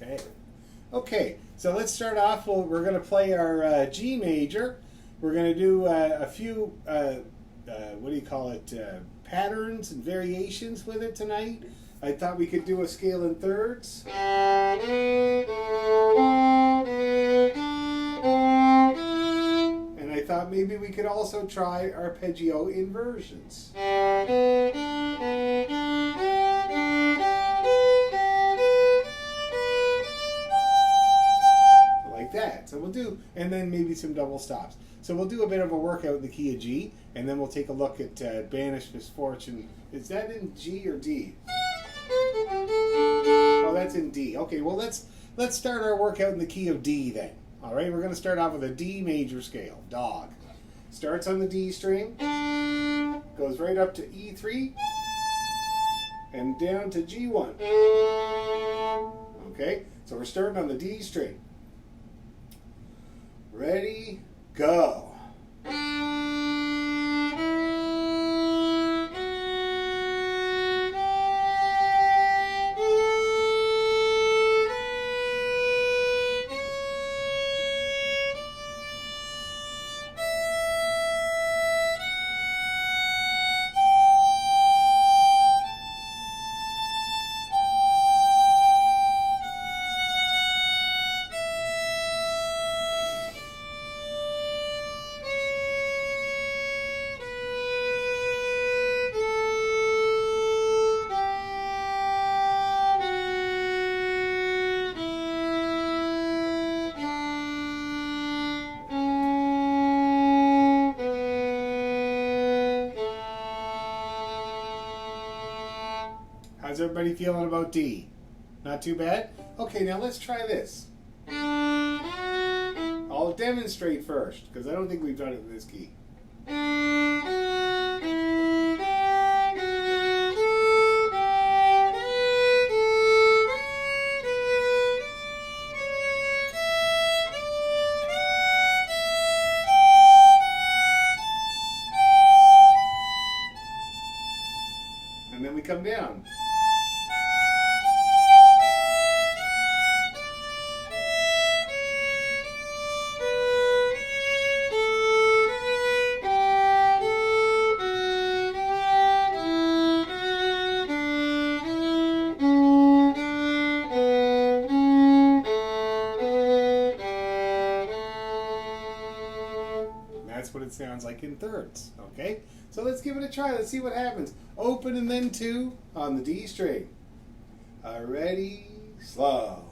Okay. Okay, so let's start off. We're going to play our G major. We're going to do a few, what do you call it, patterns and variations with it tonight. I thought we could do a scale in thirds. And I thought maybe we could also try arpeggio inversions. That. So we'll do, and then maybe some double stops. So we'll do a bit of a workout in the key of G, and then we'll take a look at Banished Misfortune. Is that in G or D? Oh, that's in D. Okay, well let's start our workout in the key of D then. All right, we're going to start off with a D major scale. Dog. Starts on the D string, goes right up to E3, and down to G1. Okay, so we're starting on the D string. Ready, go. How's everybody feeling about D? Not too bad? Okay, now let's try this. I'll demonstrate first, because I don't think we've done it in this key. And then we come down. That's what it sounds like in thirds, okay? So let's give it a try. Let's see what happens. Open and then 2 on the D string. Ready, slow.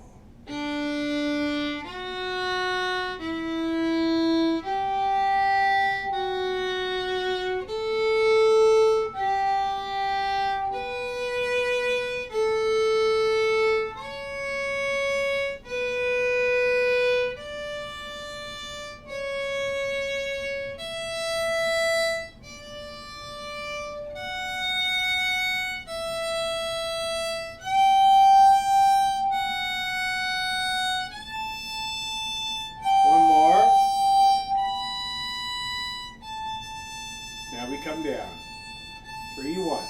Now we come down. 3, 1.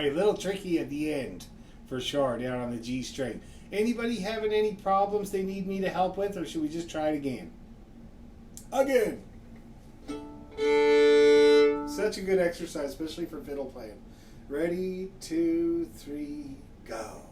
A little tricky at the end, for sure, down on the G string. Anybody having any problems they need me to help with, or should we just try it again? Again! Such a good exercise, especially for fiddle playing. Ready, 2, 3, go.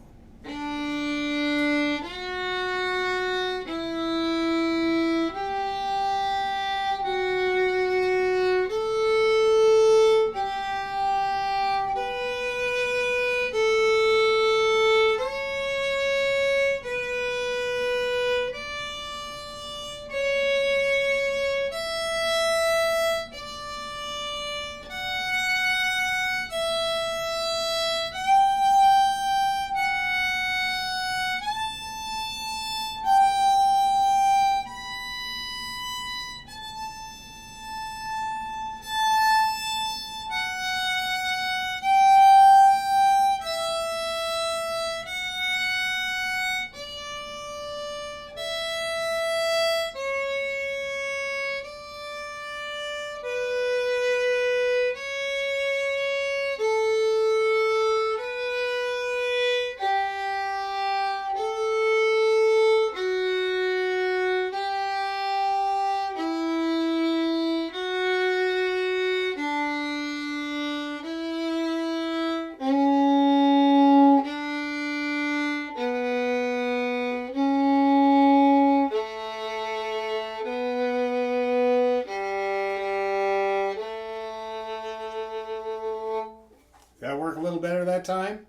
That work a little better that time?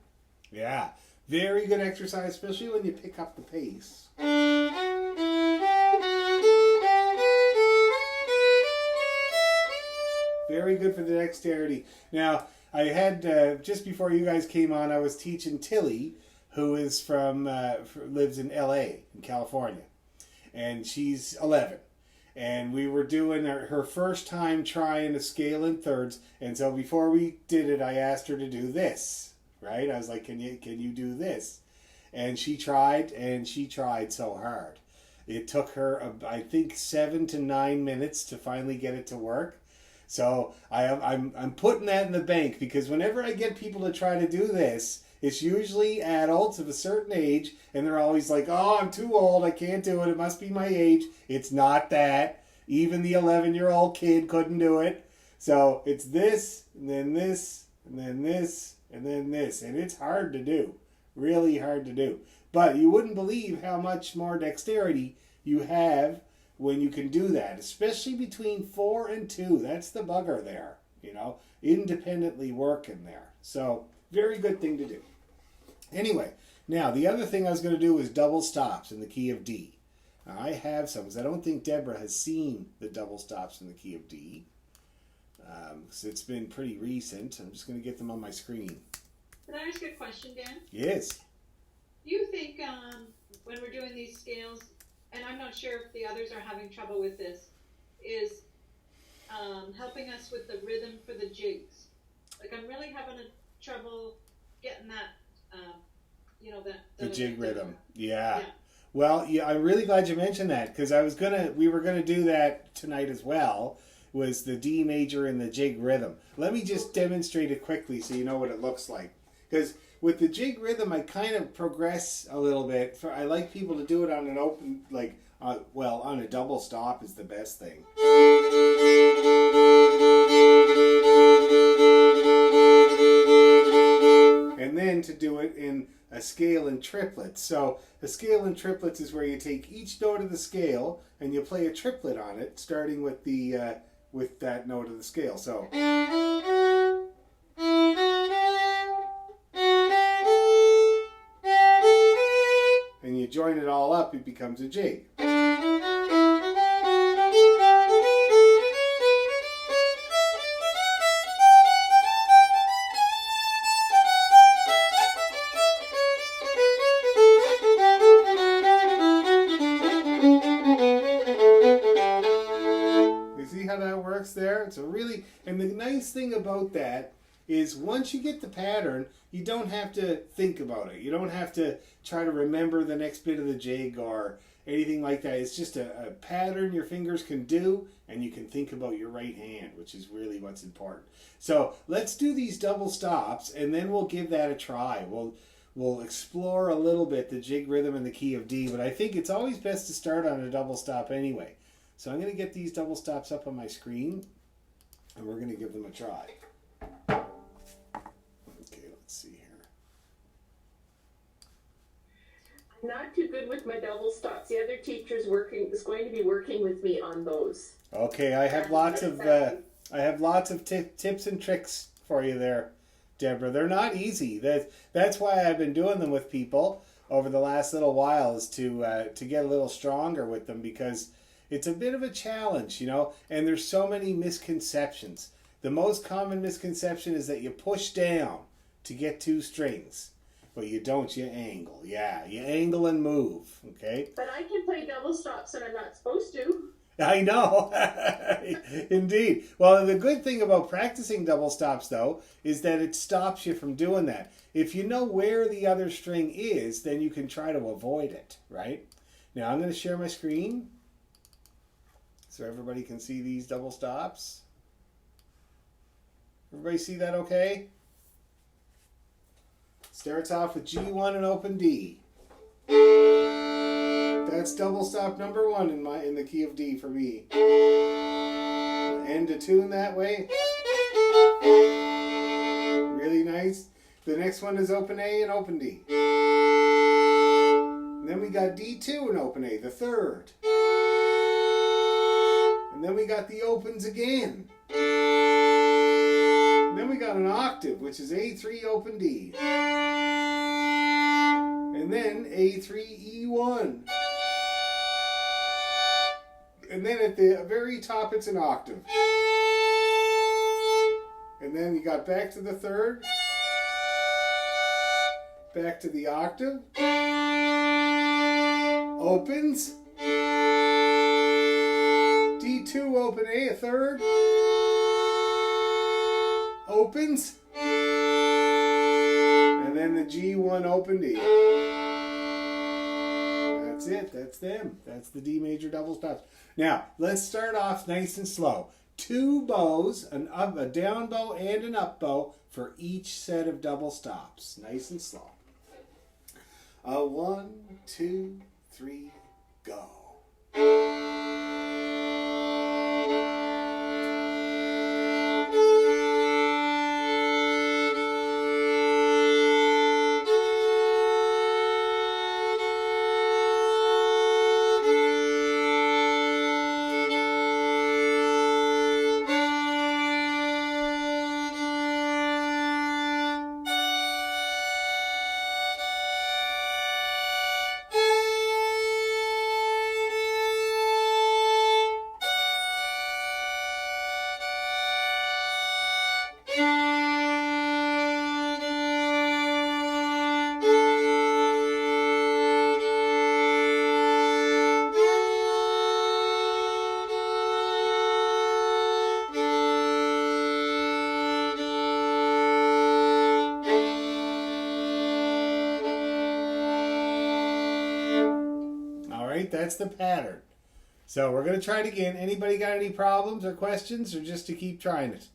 Yeah. Very good exercise, especially when you pick up the pace. Very good for the dexterity. Now, I had, just before you guys came on, I was teaching Tilly, who is lives in LA, in California. And she's 11. And we were doing her first time trying to scale in thirds. And so before we did it, I asked her to do this, right? I was like, can you do this? And she tried so hard. It took her, I think, 7 to 9 minutes to finally get it to work. So I'm putting that in the bank, because whenever I get people to try to do this, it's usually adults of a certain age, and they're always like, oh, I'm too old, I can't do it, it must be my age. It's not that. Even the 11-year-old kid couldn't do it. So it's this, and then this, and then this, and then this. And it's hard to do. Really hard to do. But you wouldn't believe how much more dexterity you have when you can do that, especially between 4 and 2. That's the bugger there, independently working there. So very good thing to do. Anyway, now the other thing I was going to do was double stops in the key of D. Now, I have some, because I don't think Deborah has seen the double stops in the key of D. Because it's been pretty recent. I'm just going to get them on my screen. Can I ask you a question, Dan? Yes. Do you think when we're doing these scales, and I'm not sure if the others are having trouble with this, is helping us with the rhythm for the jigs? Like, I'm really having trouble getting that, the jig rhythm. Yeah. Well, yeah, I'm really glad you mentioned that, because we were gonna do that tonight as well. Was the D major and the jig rhythm. Let me just demonstrate it quickly so you know what it looks like. Because with the jig rhythm, I kind of progress a little bit. I like people to do it on an open, on a double stop is the best thing. And then to do it in a scale in triplets. So a scale in triplets is where you take each note of the scale and you play a triplet on it, starting with with that note of the scale. So. And you join it all up, it becomes a jig. There. It's and the nice thing about that is once you get the pattern, you don't have to think about it. You don't have to try to remember the next bit of the jig or anything like that. It's just a pattern your fingers can do, and you can think about your right hand, which is really what's important. So let's do these double stops, and then we'll give that a try. We'll explore a little bit the jig rhythm in the key of D, but I think it's always best to start on a double stop anyway. So I'm going to get these double stops up on my screen, and we're going to give them a try. Okay, let's see here. I'm not too good with my double stops. The other teacher's is going to be working with me on those. Okay, I have lots of tips and tricks for you there, Deborah. They're not easy. That's why I've been doing them with people over the last little while, is to get a little stronger with them, because it's a bit of a challenge, and there's so many misconceptions. The most common misconception is that you push down to get 2 strings, but you don't, you angle. Yeah, you angle and move, okay? But I can play double stops and I'm not supposed to. I know, indeed. Well, the good thing about practicing double stops, though, is that it stops you from doing that. If you know where the other string is, then you can try to avoid it, right? Now, I'm going to share my screen so everybody can see these double stops. Everybody see that okay? Starts off with G1 and open D. That's double stop number 1 in the key of D for me. End a tune that way. Really nice. The next one is open A and open D. And then we got D2 and open A, the third. And then we got the opens again. And then we got an octave. octave, which is A3 open D. And then A3 E1. And then at the very top it's an octave. And then you got back to the third. Back to the octave. Opens. D2 open A, a third. Opens. And then the G1 open D. That's it. That's them. That's the D major double stops. Now, let's start off nice and slow. 2 bows, a down bow and an up bow for each set of double stops. Nice and slow. 1, 2, 3, go. That's the pattern. So we're going to try it again. Anybody got any problems or questions, or just to keep trying it?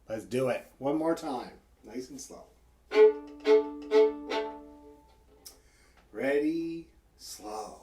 Let's do it. One more time. Nice and slow. Ready, slow.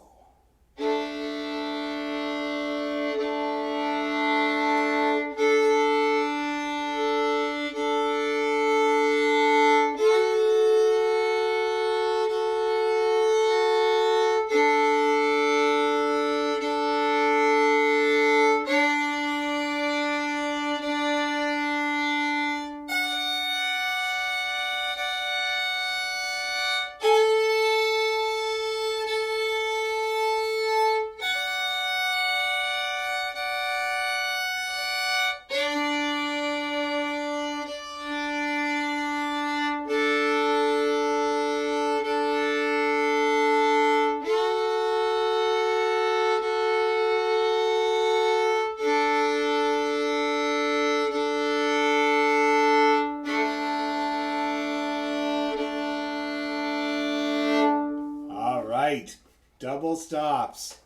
Double stops.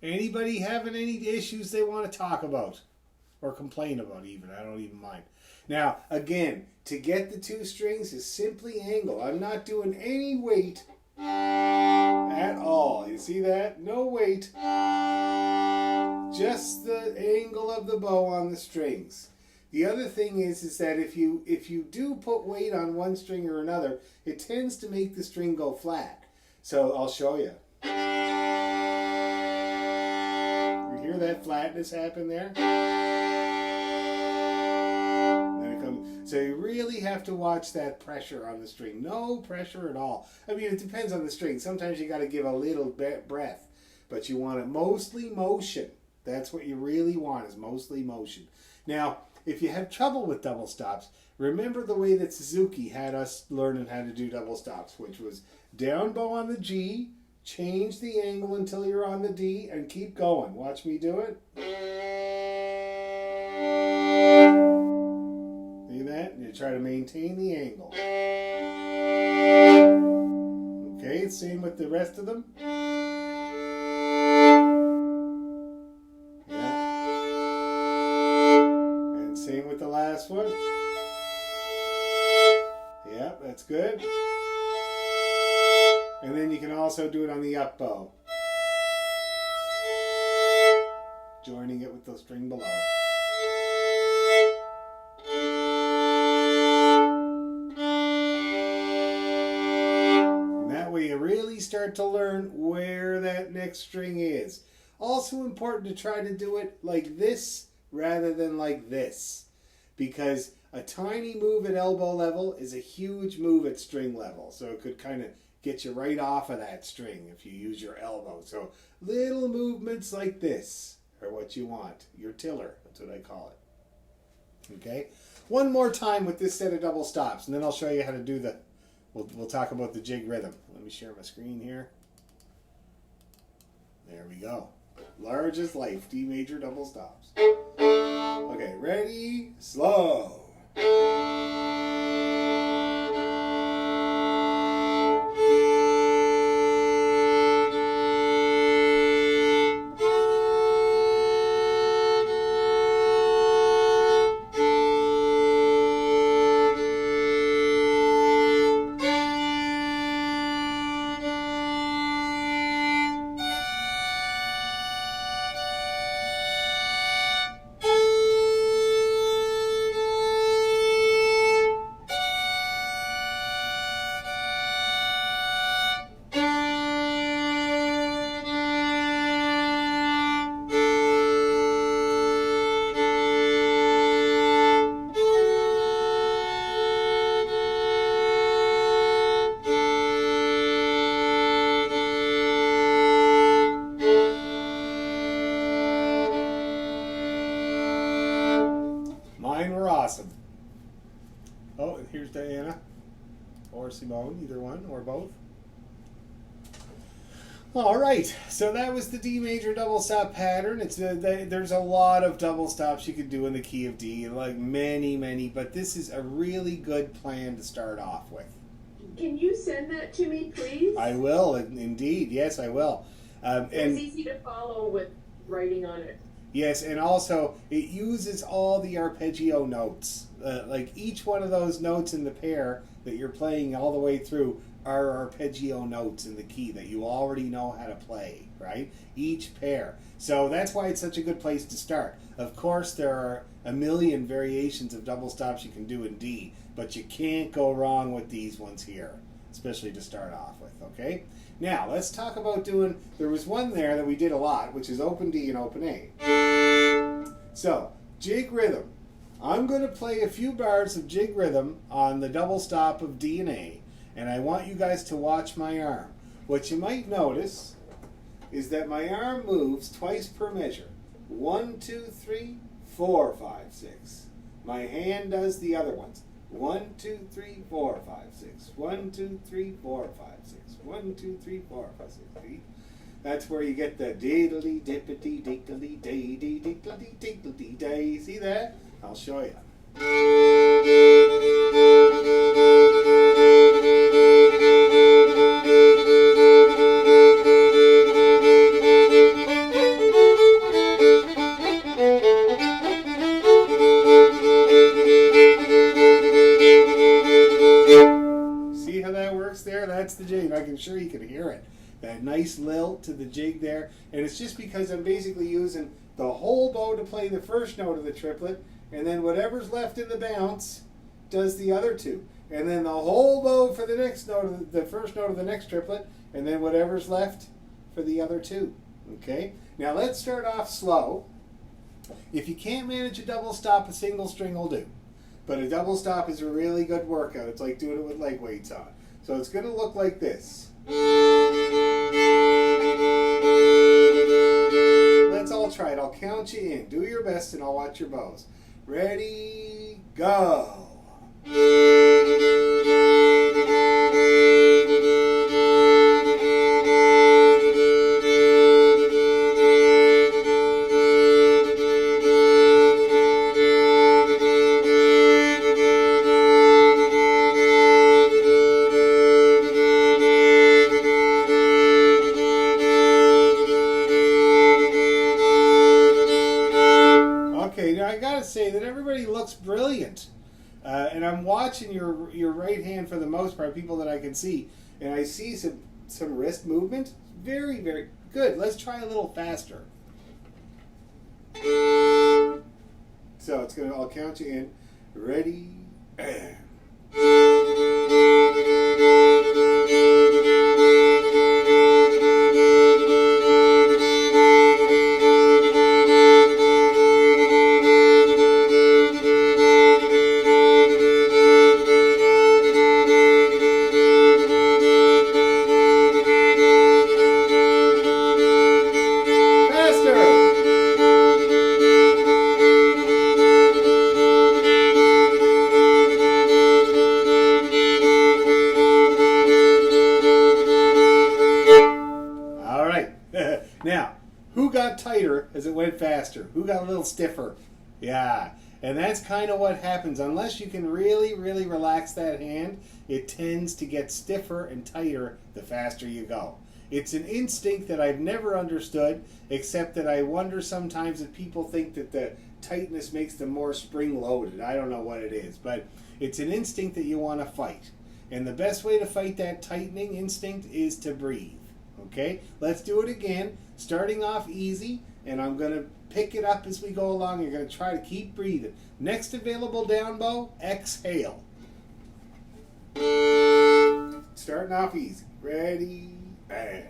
Anybody having any issues they want to talk about or complain about even? I don't even mind. Now, again, to get the 2 strings is simply angle. I'm not doing any weight at all. You see that? No weight. Just the angle of the bow on the strings. The other thing is that if you do put weight on one string or another, it tends to make the string go flat. So I'll show you. You hear that flatness happen there? Then it comes. So you really have to watch that pressure on the string. No pressure at all. I mean, it depends on the string. Sometimes you got to give a little bit breath, but you want it mostly motion. That's what you really want, is mostly motion. Now, if you have trouble with double stops, remember the way that Suzuki had us learning how to do double stops, which was down bow on the G, change the angle until you're on the D, and keep going. Watch me do it. See that? And you try to maintain the angle. Okay, same with the rest of them. Yeah. And same with the last one. Yeah, that's good. And then you can also do it on the up bow, joining it with the string below. And that way you really start to learn where that next string is. Also important to try to do it like this rather than like this, because A tiny move at elbow level is a huge move at string level. So it could kind of get you right off of that string if you use your elbow. So little movements like this are what you want. Your tiller, that's what I call it. Okay? One more time with this set of double stops, and then I'll show you how to do the, we'll talk about the jig rhythm. Let me share my screen here. There we go. Large as life, D major double stops. Okay, ready, slow. Mine were awesome. Oh, and here's Diana. Or Simone, either one or both. All right, so that was the D major double stop pattern. There's a lot of double stops you can do in the key of D, like many, but this is a really good plan to start off with. Can you send that to me, please? I will, indeed. Yes, I will. It's easy to follow with writing on it. Yes, and also it uses all the arpeggio notes. Like each one of those notes in the pair that you're playing all the way through are arpeggio notes in the key that you already know how to play, right? Each pair. So that's why it's such a good place to start. Of course, there are a million variations of double stops you can do in D, but you can't go wrong with these ones here, especially to start off with, okay? Now, let's talk about doing, there was one there that we did a lot, which is open D and open A. So, jig rhythm. I'm going to play a few bars of jig rhythm on the double stop of D and A, and I want you guys to watch my arm. What you might notice is that my arm moves twice per measure. 1, 2, 3, 4, 5, 6. My hand does the other ones. 1, 2, 3, 4, 5, 6. 1, 2, 3, 4, 5, 6. 1, 2, 3, 4, 5, 6. See? That's where you get the diddly dippity diddly day diddly diddly day. See that? I'll show you. See how that works there? That's the jig. I'm sure you can hear it. That nice lilt to the jig there. And it's just because I'm basically using the whole bow to play the first note of the triplet, and then whatever's left in the bounce does the other two. And then the whole bow for the next note of the first note of the next triplet, and then whatever's left for the other two. Okay? Now let's start off slow. If you can't manage a double stop, a single string will do. But a double stop is a really good workout. It's like doing it with leg weights on. So it's going to look like this. Let's all try it. I'll count you in. Do your best and I'll watch your bows. Ready, go. Okay, now I gotta say that everybody looks brilliant. And I'm watching your right hand for the most part, people that I can see, and I see some wrist movement. Very, very good. Let's try a little faster. So it's gonna. I'll count you in. Ready. And. Now, who got tighter as it went faster? Who got a little stiffer? Yeah. And that's kind of what happens. Unless you can really, really relax that hand, it tends to get stiffer and tighter the faster you go. It's an instinct that I've never understood, except that I wonder sometimes if people think that the tightness makes them more spring-loaded. I don't know what it is, but it's an instinct that you want to fight. And the best way to fight that tightening instinct is to breathe. Okay? Let's do it again, starting off easy, and I'm going to pick it up as we go along. You're going to try to keep breathing. Next available down bow, exhale. Starting off easy. Ready, and...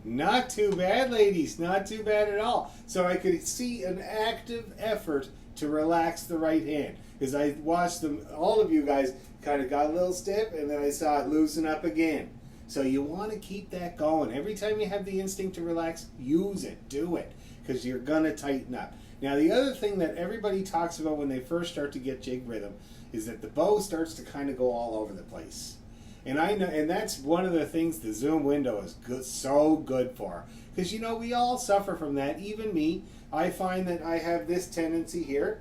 Not too bad, ladies. Not too bad at all. So I could see an active effort to relax the right hand. Because I watched them, all of you guys kind of got a little stiff, and then I saw it loosen up again. So you want to keep that going. Every time you have the instinct to relax, use it. Do it. Because you're going to tighten up. Now, the other thing that everybody talks about when they first start to get jig rhythm is that the bow starts to kind of go all over the place. And I know, and that's one of the things the zoom window is good, so good for. Because, you know, we all suffer from that. Even me. I find that I have this tendency here,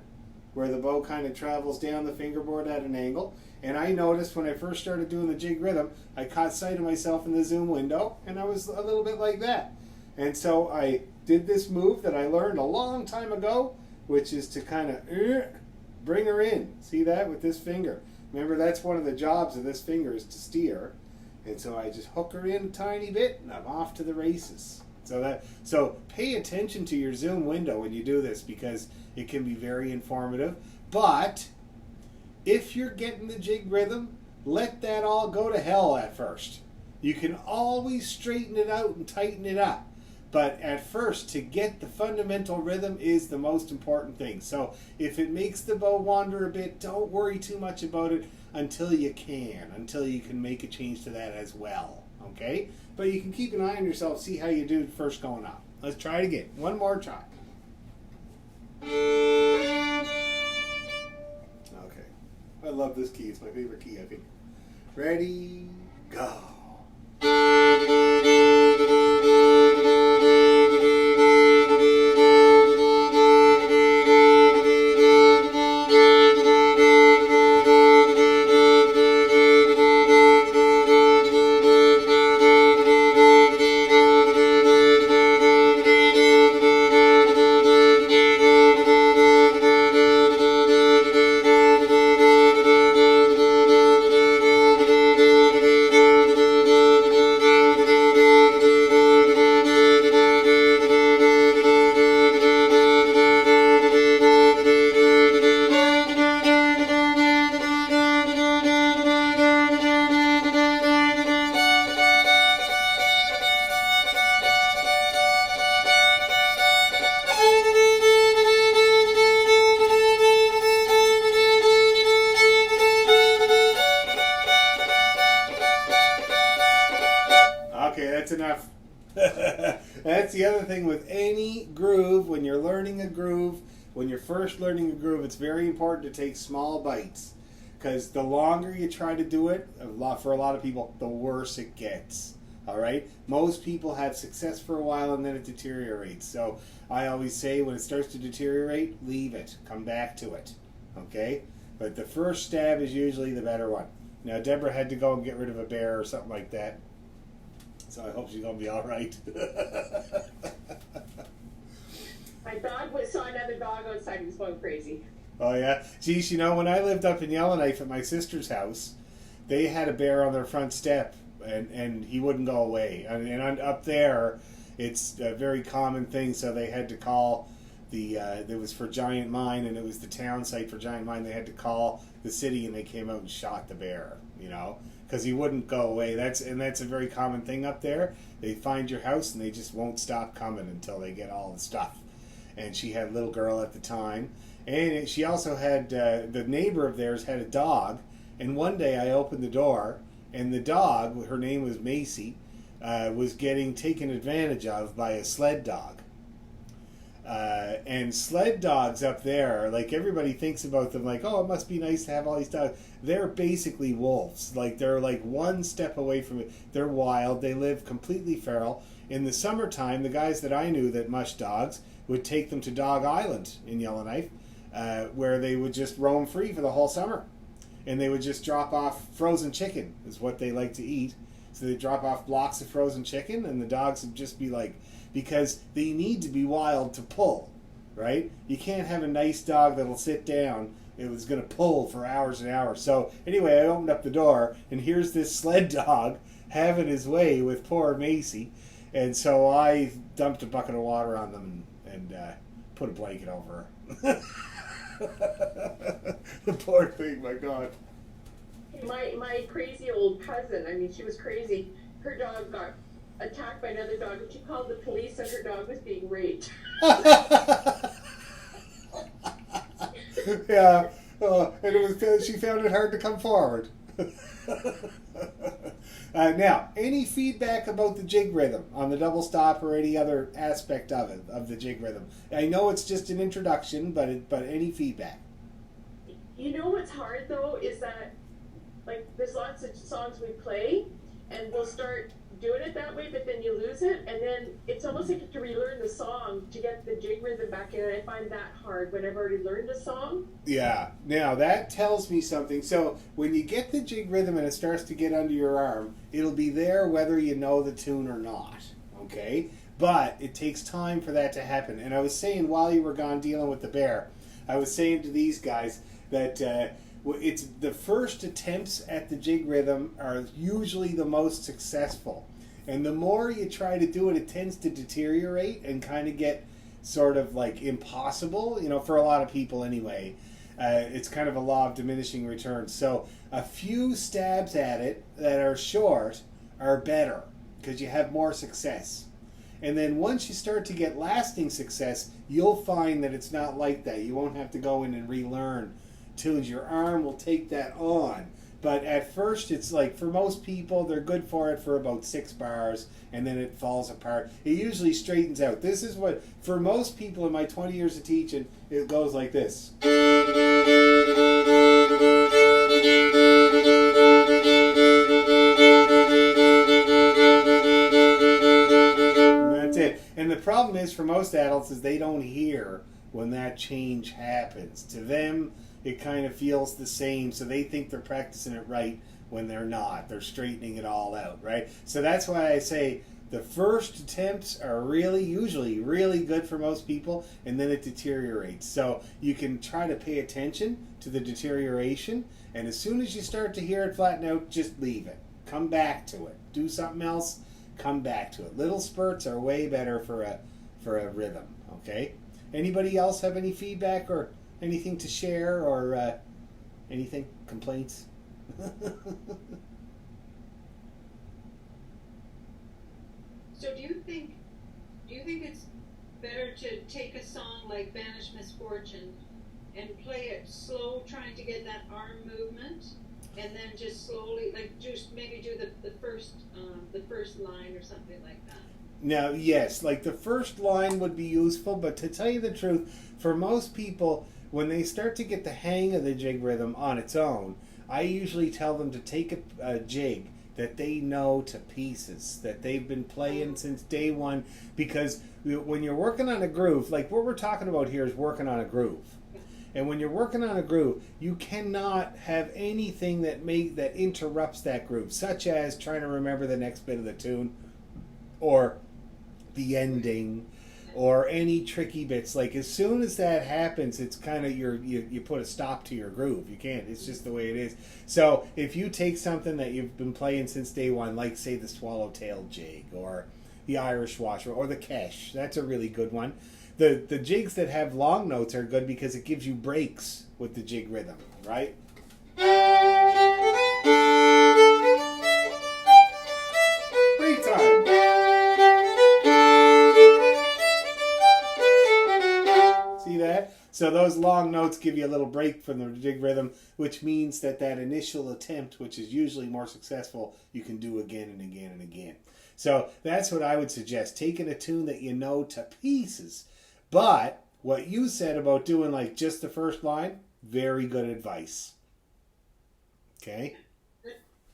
where the bow kind of travels down the fingerboard at an angle. And I noticed when I first started doing the jig rhythm, I caught sight of myself in the zoom window, and I was a little bit like that. And so I did this move that I learned a long time ago, which is to kind of bring her in. See that with this finger? Remember, that's one of the jobs of this finger is to steer. And so I just hook her in a tiny bit, and I'm off to the races. So pay attention to your zoom window when you do this, because it can be very informative. But if you're getting the jig rhythm, let that all go to hell at first. You can always straighten it out and tighten it up. But at first, to get the fundamental rhythm is the most important thing. So if it makes the bow wander a bit, don't worry too much about it until you can make a change to that as well. Okay? But you can keep an eye on yourself, see how you do first going up. Let's try it again. One more try. Okay. I love this key. It's my favorite key, I think. Ready, go. That's enough. That's the other thing with any groove. When you're learning a groove, when you're first learning a groove, it's very important to take small bites, because the longer you try to do it, for a lot of people, the worse it gets. All right? Most people have success for a while and then it deteriorates. So I always say when it starts to deteriorate, leave it. Come back to it. Okay? But the first stab is usually the better one. Now, Deborah had to go and get rid of a bear or something like that. So I hope she's going to be all right. My dog saw another dog outside. He was going crazy. Oh, yeah? Geez, you know, when I lived up in Yellowknife at my sister's house, they had a bear on their front step, and he wouldn't go away. And up there, it's a very common thing, so they had to call it was for Giant Mine, and it was the town site for Giant Mine. They had to call the city, and they came out and shot the bear, you know, because he wouldn't go away. That's a very common thing up there. They find your house, and they just won't stop coming until they get all the stuff. And she had a little girl at the time, and she also had the neighbor of theirs had a dog. And one day I opened the door, and the dog, her name was Macy, was getting taken advantage of by a sled dog. And sled dogs up there, like everybody thinks about them like, oh, it must be nice to have all these dogs. They're basically wolves. Like they're like one step away from it. They're wild. They live completely feral. In the summertime, the guys that I knew that mushed dogs would take them to Dog Island in Yellowknife, where they would just roam free for the whole summer. And they would just drop off frozen chicken is what they like to eat. So they drop off blocks of frozen chicken, and the dogs would just be like, because they need to be wild to pull, right? You can't have a nice dog that'll sit down. It was going to pull for hours and hours. So anyway, I opened up the door, and here's this sled dog having his way with poor Macy. And so I dumped a bucket of water on them and put a blanket over her. The poor thing, my God. My crazy old cousin, I mean, she was crazy. Her dog got attacked by another dog, and she called the police, and her dog was being raped. Yeah, and it was because she found it hard to come forward. Now, any feedback about the jig rhythm on the double stop or any other aspect of it, of the jig rhythm? I know it's just an introduction, but any feedback? You know what's hard though is that, like, there's lots of songs we play, and we'll start doing it that way, but then you lose it, and then it's almost like you have to relearn the song to get the jig rhythm back in, and I find that hard when I've already learned a song. Yeah, now that tells me something. So when you get the jig rhythm and it starts to get under your arm, it'll be there whether you know the tune or not, okay? But it takes time for that to happen. And I was saying while you were gone dealing with the bear, I was saying to these guys that it's the first attempts at the jig rhythm are usually the most successful. And the more you try to do it, it tends to deteriorate and kind of get sort of like impossible, you know, for a lot of people anyway. It's kind of a law of diminishing returns. So a few stabs at it that are short are better because you have more success. And then once you start to get lasting success, you'll find that it's not like that. You won't have to go in and relearn tunes. Your arm will take that on. But at first, it's like, for most people, they're good for it for about 6 bars, and then it falls apart. It usually straightens out. This is what, for most people in my 20 years of teaching, it goes like this. And that's it. And the problem is, for most adults, is they don't hear when that change happens. To them, it kind of feels the same, so they think they're practicing it right when they're not. They're straightening it all out, right? So that's why I say the first attempts are usually really good for most people, and then it deteriorates. So you can try to pay attention to the deterioration, and as soon as you start to hear it flatten out, just leave it. Come back to it. Do something else, come back to it. Little spurts are way better for a rhythm, okay? Anybody else have any feedback or anything to share or anything? Complaints? So do you think it's better to take a song like Banish Misfortune and play it slow, trying to get that arm movement, and then just slowly, like, just maybe do the first line or something like that? Now, yes, like the first line would be useful, but to tell you the truth, for most people, when they start to get the hang of the jig rhythm on its own, I usually tell them to take a jig that they know to pieces, that they've been playing since day one, because when you're working on a groove, like what we're talking about here is working on a groove. And when you're working on a groove, you cannot have anything that interrupts that groove, such as trying to remember the next bit of the tune, or the ending, or any tricky bits. Like as soon as that happens, it's kind of you put a stop to your groove. You can't. It's just the way it is. So if you take something that you've been playing since day one, like say the swallowtail jig, or the Irish Wash or the Kesh. That's a really good one. The jigs that have long notes are good because it gives you breaks with the jig rhythm, right? Break time. See that? So those long notes give you a little break from the jig rhythm, which means that initial attempt, which is usually more successful, you can do again and again and again. So that's what I would suggest, taking a tune that you know to pieces. But what you said about doing like just the first line, very good advice. Okay?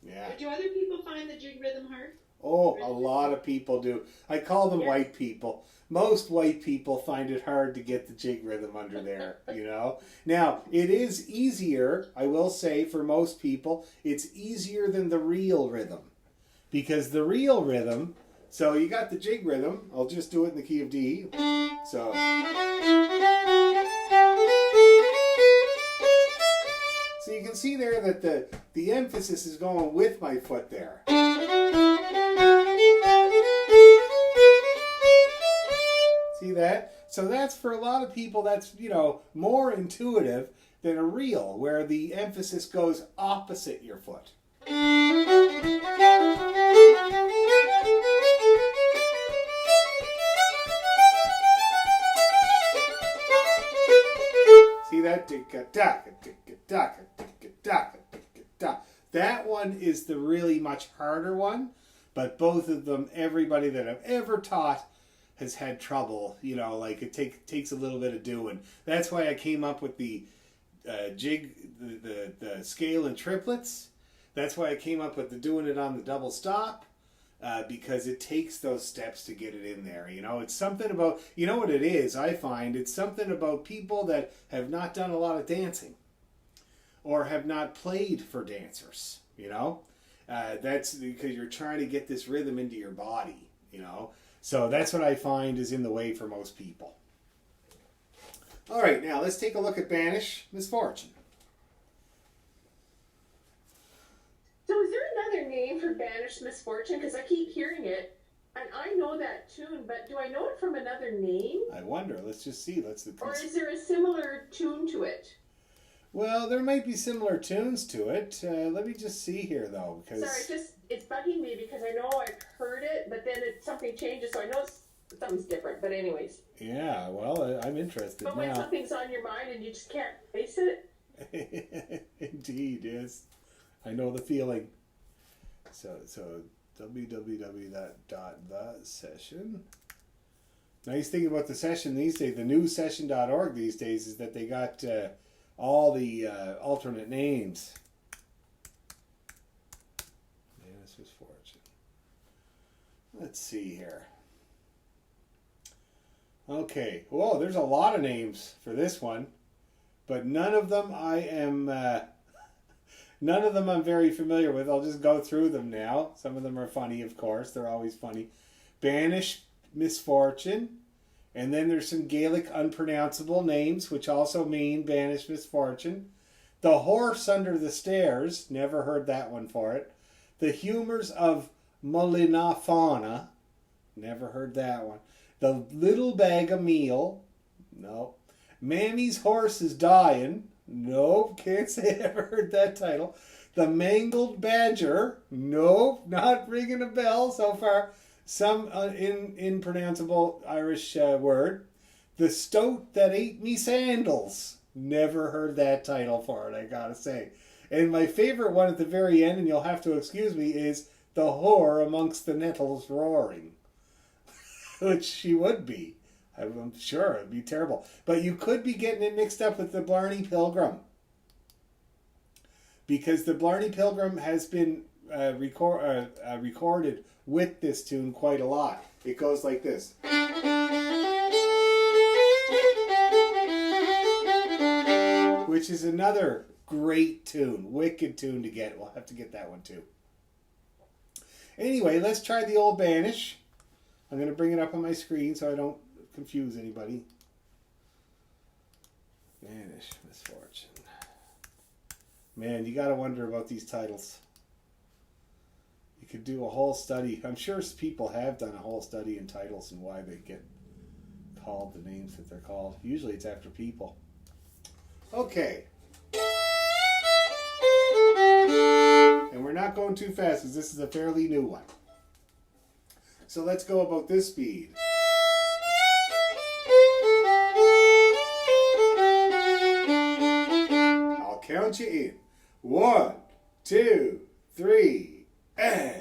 Yeah. Do other people find the jig rhythm hard? Oh, a lot of people do. I call them white people. Most white people find it hard to get the jig rhythm under there, you know. Now, it is easier, I will say, for most people, it's easier than the real rhythm. Because the real rhythm, so you got the jig rhythm, I'll just do it in the key of D. So. So you can see there that the emphasis is going with my foot there. See that? So that's, for a lot of people, that's, you know, more intuitive than a reel, where the emphasis goes opposite your foot. See that? That one is the really much harder one, but both of them, everybody that I've ever taught has had trouble, you know, like it takes a little bit of doing. That's why I came up with the jig, the scale in triplets. That's why I came up with the doing it on the double stop, because it takes those steps to get it in there. You know, it's something about, you know what it is, I find, it's something about people that have not done a lot of dancing or have not played for dancers, you know. That's because you're trying to get this rhythm into your body, you know. So that's what I find is in the way for most people. All right, now let's take a look at Banish Misfortune. So is there another name for Banished Misfortune? Because I keep hearing it, and I know that tune, but do I know it from another name? I wonder. Let's just see. Or is there a similar tune to it? Well, there might be similar tunes to it. Let me just see here, though, because Sorry, it's bugging me because I know I've heard it, but then something changes, so I know something's different. But anyways. Yeah, well, I'm interested now. But when something's on your mind and you just can't face it. Indeed, yes. I know the feeling. So www.thesession. Nice thing about the session these days, the new session.org these days, is that they got all the alternate names. Banish Misfortune. Let's see here. Okay. Whoa, there's a lot of names for this one, but none of them none of them I'm very familiar with. I'll just go through them now. Some of them are funny, of course. They're always funny. Banish Misfortune. And then there's some Gaelic unpronounceable names, which also mean Banish Misfortune. The Horse Under the Stairs. Never heard that one for it. The Humours of Mullinafauna. Never heard that one. The Little Bag of Meal. No. Mammy's Horse is Dying. Nope, can't say I ever heard that title. The Mangled Badger. Nope, not ringing a bell so far. Some impronounceable Irish word. The Stoat That Ate Me Sandals. Never heard that title for it, I gotta say. And my favorite one at the very end, and you'll have to excuse me, is The Whore Amongst the Nettles Roaring. Which she would be. I'm sure it'd be terrible. But you could be getting it mixed up with the Blarney Pilgrim. Because the Blarney Pilgrim has been recorded with this tune quite a lot. It goes like this. Which is another great tune. Wicked tune to get. We'll have to get that one too. Anyway, let's try the old Banish. I'm going to bring it up on my screen so I don't confuse anybody. Banish Misfortune. Man, you got to wonder about these titles. could do a whole study. I'm sure people have done a whole study in titles and why they get called the names that they're called. Usually it's after people. Okay. And we're not going too fast because this is a fairly new one. So let's go about this speed. I'll count you in. 1, 2, 3, and...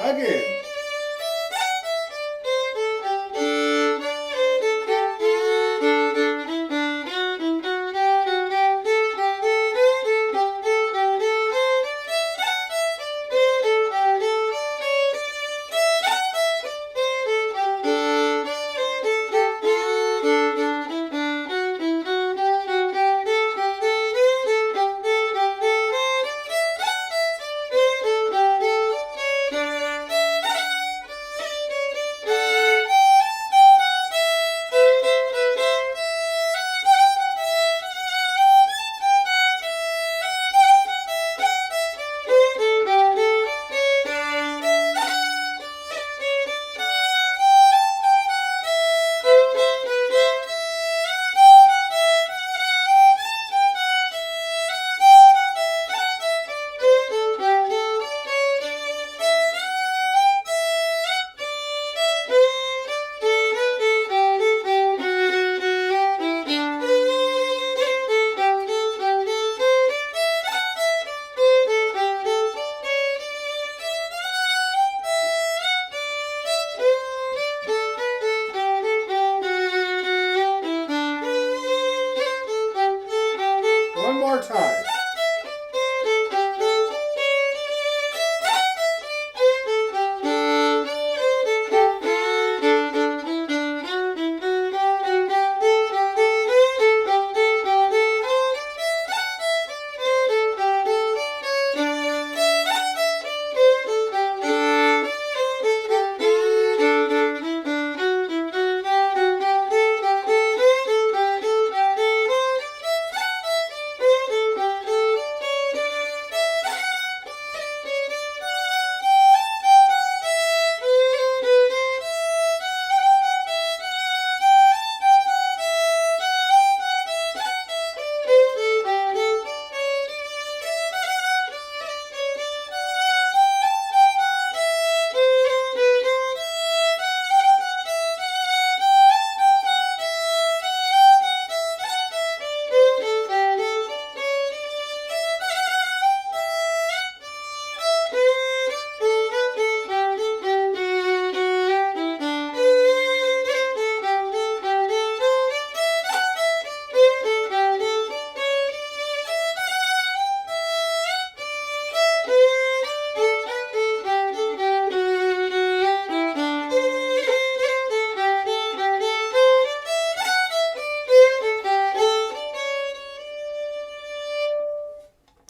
Again. One more time.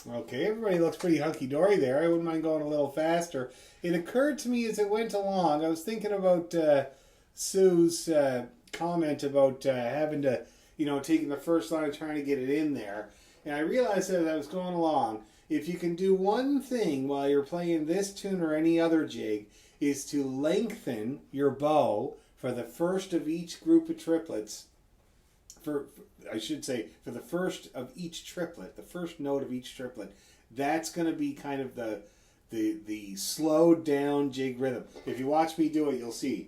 Okay, everybody looks pretty hunky-dory there. I wouldn't mind going a little faster. It occurred to me as it went along, I was thinking about Sue's comment about having to, taking the first line and trying to get it in there. And I realized as I was going along, if you can do one thing while you're playing this tune or any other jig, is to lengthen your bow for the first of each group of triplets. For the first of each triplet, the first note of each triplet. That's going to be kind of the slowed down jig rhythm. If you watch me do it, you'll see.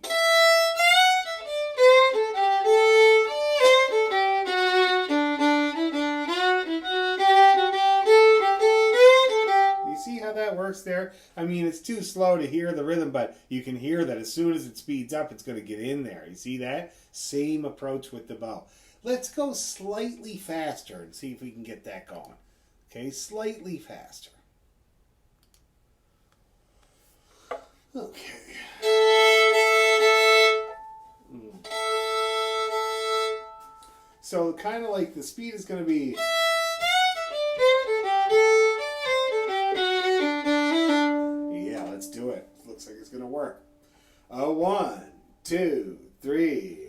See how that works there? I mean, it's too slow to hear the rhythm, but you can hear that as soon as it speeds up, it's going to get in there. You see that? Same approach with the bow. Let's go slightly faster and see if we can get that going. Okay, slightly faster. Okay. So kind of like the speed is going to be... Let's do it. Looks like it's going to work. 1, 2, 3.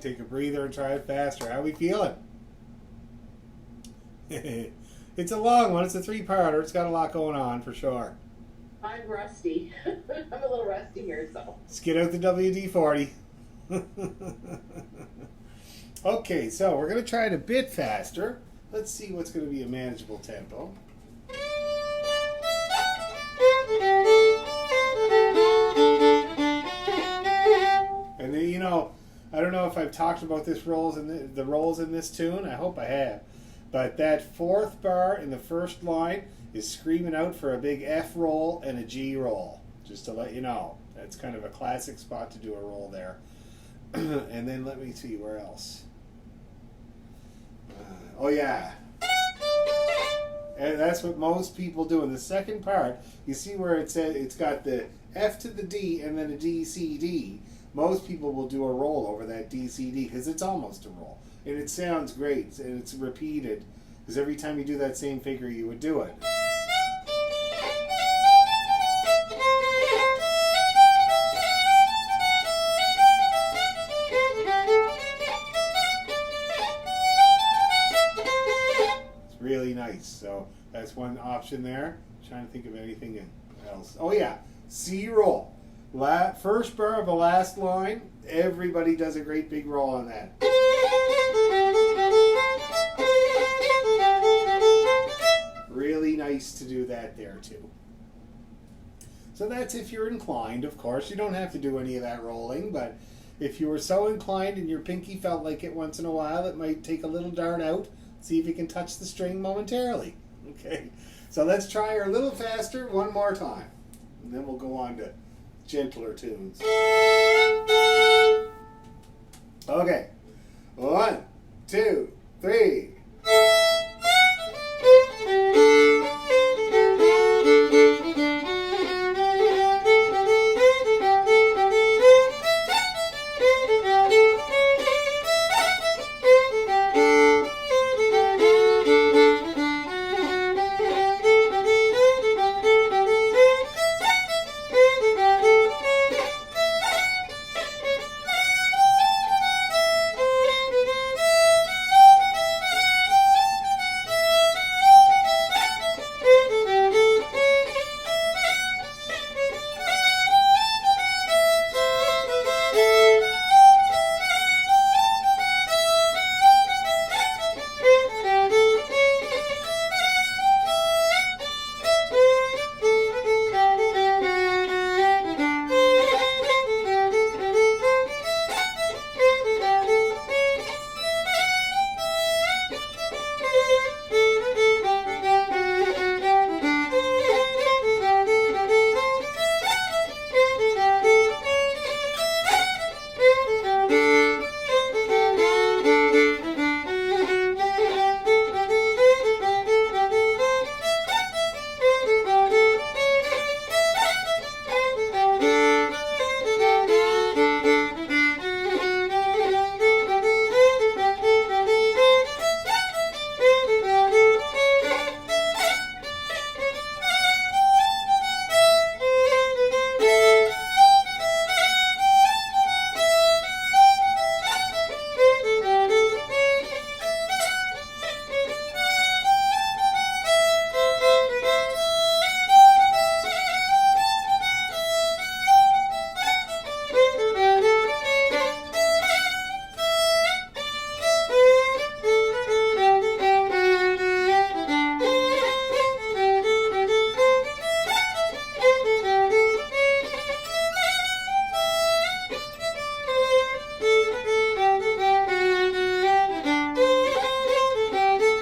Take a breather and try it faster. How we feeling? It's a long one. It's a 3-parter. It's got a lot going on for sure. I'm rusty. I'm a little rusty here, so. Let's get out the WD-40. Okay, so we're going to try it a bit faster. Let's see what's going to be a manageable tempo. And then, I don't know if I've talked about the rolls in this tune. I hope I have. But that 4th bar in the first line is screaming out for a big F roll and a G roll. Just to let you know. That's kind of a classic spot to do a roll there. And then let me see, where else? Oh yeah. And that's what most people do. In the second part, you see where it said it's got the F to the D and then a D, C, D. Most people will do a roll over that D, C, D because it's almost a roll. And it sounds great. And it's repeated Because every time you do that same figure, you would do it. It's really nice. So that's one option there. Trying to think of anything else. Oh yeah, C roll. First bar of the last line. Everybody does a great big roll on that. Really nice to do that there too. So that's if you're inclined, of course. You don't have to do any of that rolling, but if you were so inclined and your pinky felt like it once in a while, it might take a little dart out. See if you can touch the string momentarily. Okay, so let's try her a little faster one more time. And then we'll go on to gentler tunes. Okay, 1, 2, 3.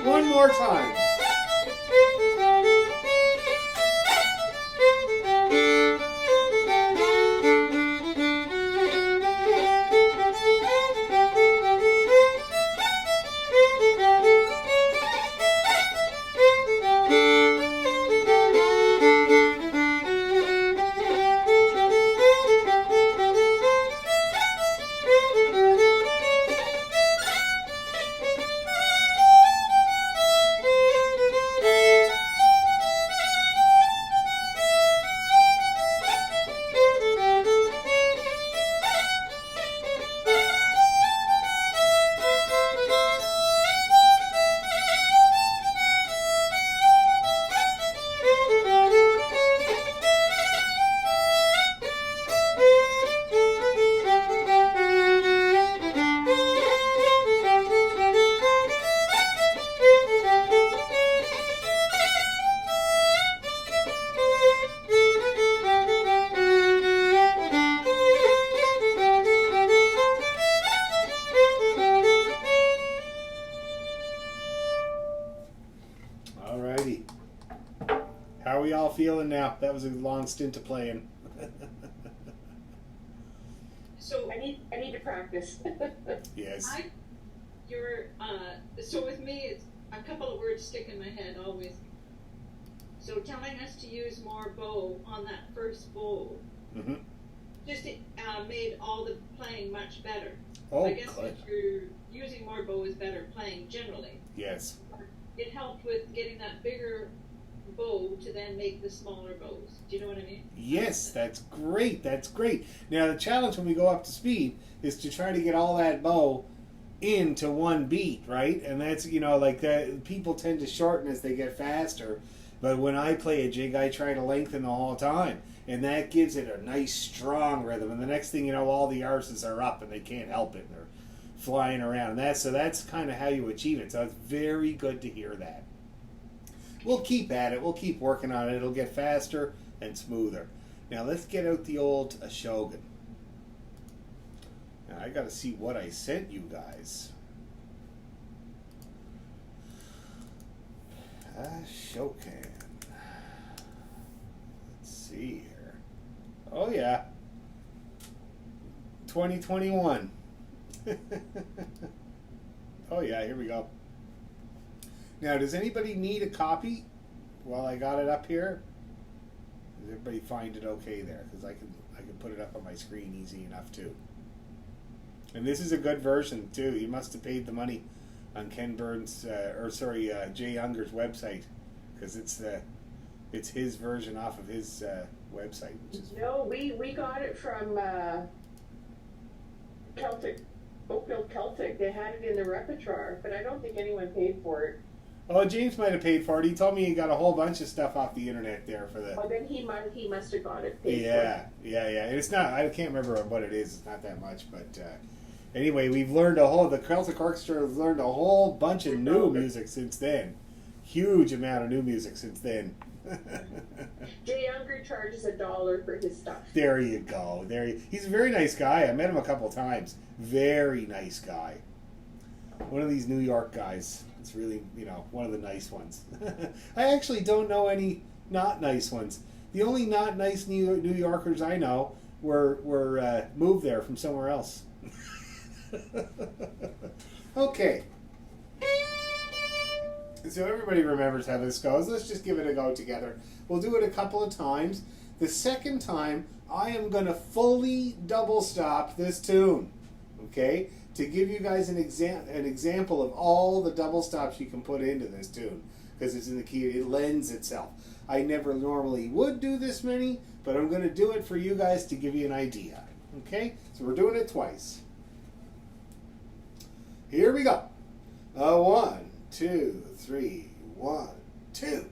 One more time. Alrighty. How are we all feeling now? That was a long stint of playing. So I need to practice. Yes. So with me, it's a couple of words stick in my head always. So telling us to use more bow on that first bow Mm-hmm. just made all the playing much better. Oh, I guess good. if you're using more bow is better playing generally. Yes. it helped with getting that bigger bow to then make the smaller bows. Do you know what I mean? Yes, that's great. That's great. Now the challenge when we go up to speed is to try to get all that bow into one beat, right? And that's, you know, like that. People tend to shorten as they get faster, but when I play a jig, I try to lengthen the whole time, and that gives it a nice strong rhythm. And the next thing you know, all the arses are up and they can't help it. They're flying around. And that's kind of how you achieve it. So it's very good to hear that. We'll keep at it. We'll keep working on it. It'll get faster and smoother. Now let's get out the old Ashogan. Now I got to see what I sent you guys. Ashokan. Let's see here. Oh yeah. 2021. Oh yeah, here we go. Now, does anybody need a copy while I got it up here? Does everybody find it okay there? Because I can put it up on my screen easy enough too. And this is a good version too. You must have paid the money on Ken Burns, Jay Unger's website, because it's his version off of his website. Which is No, we got it from Celtic, Oakville Celtic. They had it in the repertoire, but I don't think anyone paid for it. Oh, James might have paid for it. He told me he got a whole bunch of stuff off the internet there for the. Well, then he must have got it paid Yeah. And it's not. I can't remember what it is. It's not that much, but anyway, we've learned the Celtic Orchestra has learned a whole bunch of new music since then. Huge amount of new music since then. for. Jay Unger charges $1 for his stuff. There you go. He's a very nice guy. I met him a couple of times. Very nice guy. One of these New York guys. It's really, one of the nice ones. I actually don't know any not nice ones. The only not nice New Yorkers I know were moved there from somewhere else. Okay. So everybody remembers how this goes. Let's just give it a go together. We'll do it a couple of times. The second time, I am going to fully double stop this tune. Okay? To give you guys an example of all the double stops you can put into this tune, because it's in the key, it lends itself. I never normally would do this many, but I'm going to do it for you guys to give you an idea. Okay? So we're doing it twice. Here we go. 1, 2, 3, 1, 2.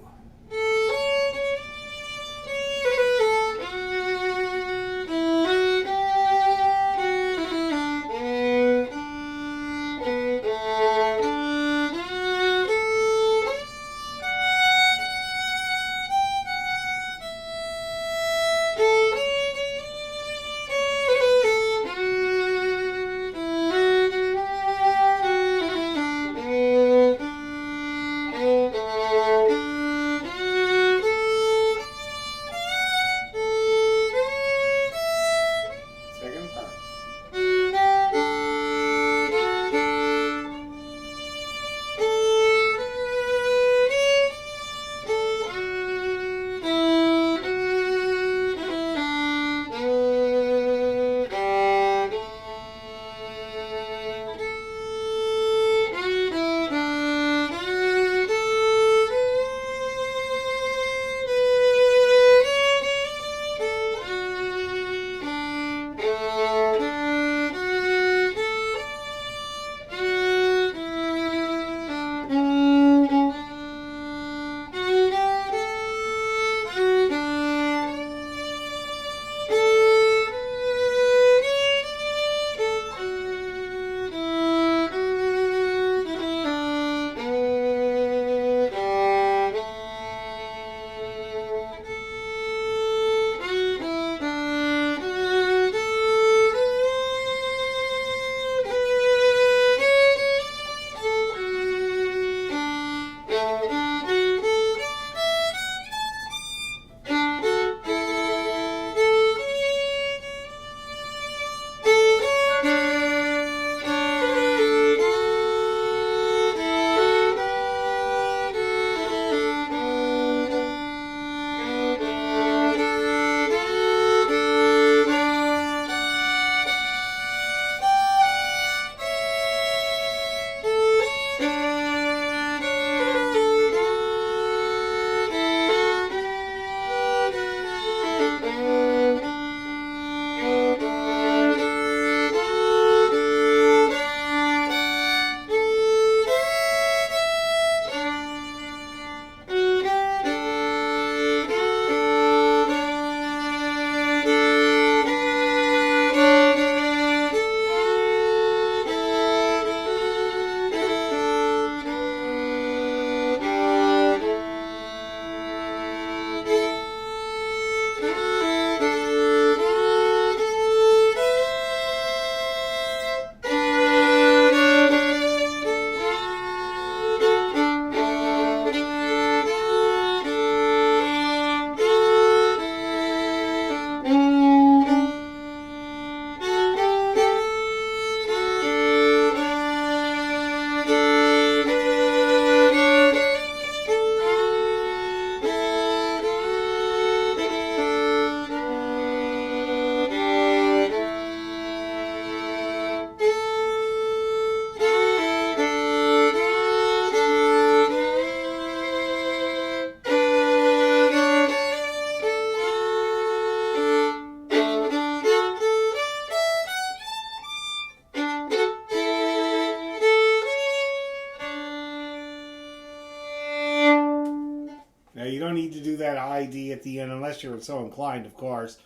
don't need to do that high D at the end unless you're so inclined, of course.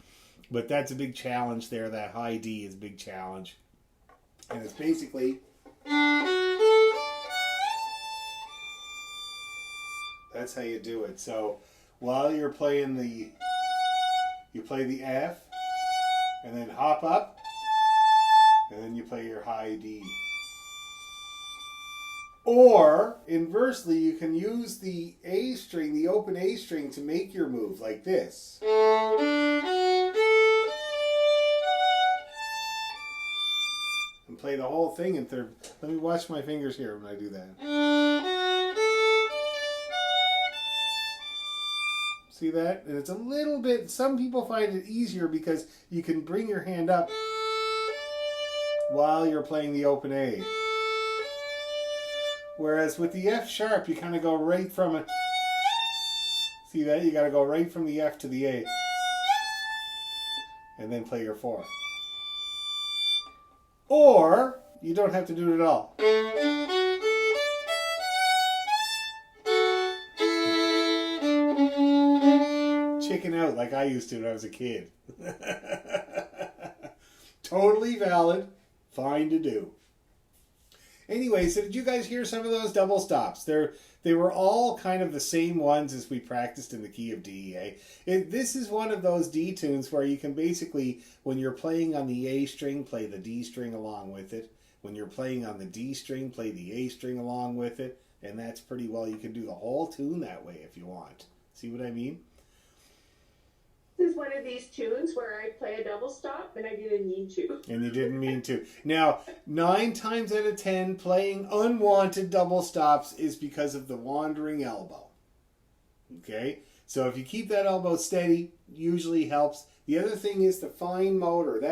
But that's a big challenge there. That high D is a big challenge. And it's basically... That's how you do it. So while you're playing the... You play the F, and then hop up, and then you play your high D. Or, inversely, you can use the A string, the open A string, to make your move, like this. And play the whole thing in third. Let me watch my fingers here when I do that. See that? And it's a little bit, some people find it easier because you can bring your hand up while you're playing the open A. Whereas with the F sharp, you kind of go right from it. See that? You got to go right from the F to the A. And then play your 4. Or, you don't have to do it at all. Chicken out like I used to when I was a kid. Totally valid. Fine to do. Anyway, so did you guys hear some of those double stops? They were all kind of the same ones as we practiced in the key of D. This is one of those D tunes where you can basically, when you're playing on the A string, play the D string along with it. When you're playing on the D string, play the A string along with it. And that's pretty well, you can do the whole tune that way if you want. See what I mean? This is one of these tunes where I play a double stop and I didn't mean to. And you didn't mean to. Now, 9 times out of 10, playing unwanted double stops is because of the wandering elbow. Okay? So if you keep that elbow steady, usually helps. The other thing is the fine motor.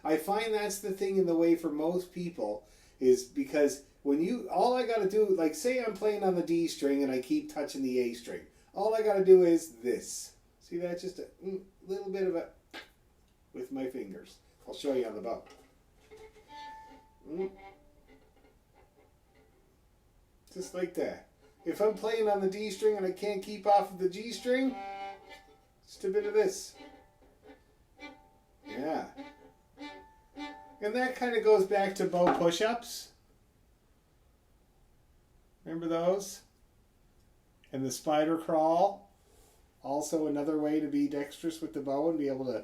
I find that's the thing in the way for most people, is because when all I got to do, like say I'm playing on the D string and I keep touching the A string. All I got to do is this. See that? Just a little bit of a with my fingers. I'll show you on the bow. Just like that. If I'm playing on the D string and I can't keep off of the G string, just a bit of this. Yeah. And that kind of goes back to bow push-ups. Remember those? And the spider crawl. Also another way to be dexterous with the bow and be able to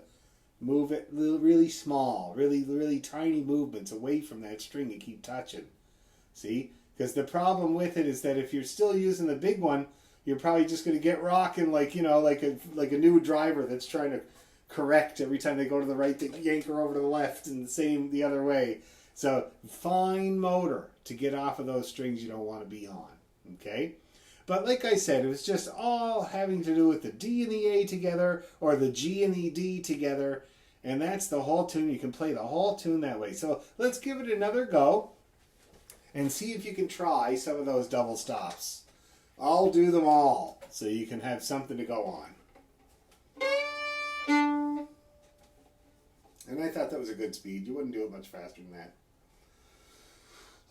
move it really small, really tiny movements away from that string you keep touching. See? Because the problem with it is that if you're still using the big one, you're probably just going to get rocking like a new driver that's trying to correct every time they go to the right, they yank her over to the left and the same the other way. So fine motor to get off of those strings you don't want to be on. Okay? But like I said, it was just all having to do with the D and the A together or the G and the D together. And that's the whole tune. You can play the whole tune that way. So let's give it another go and see if you can try some of those double stops. I'll do them all so you can have something to go on. And I thought that was a good speed. You wouldn't do it much faster than that.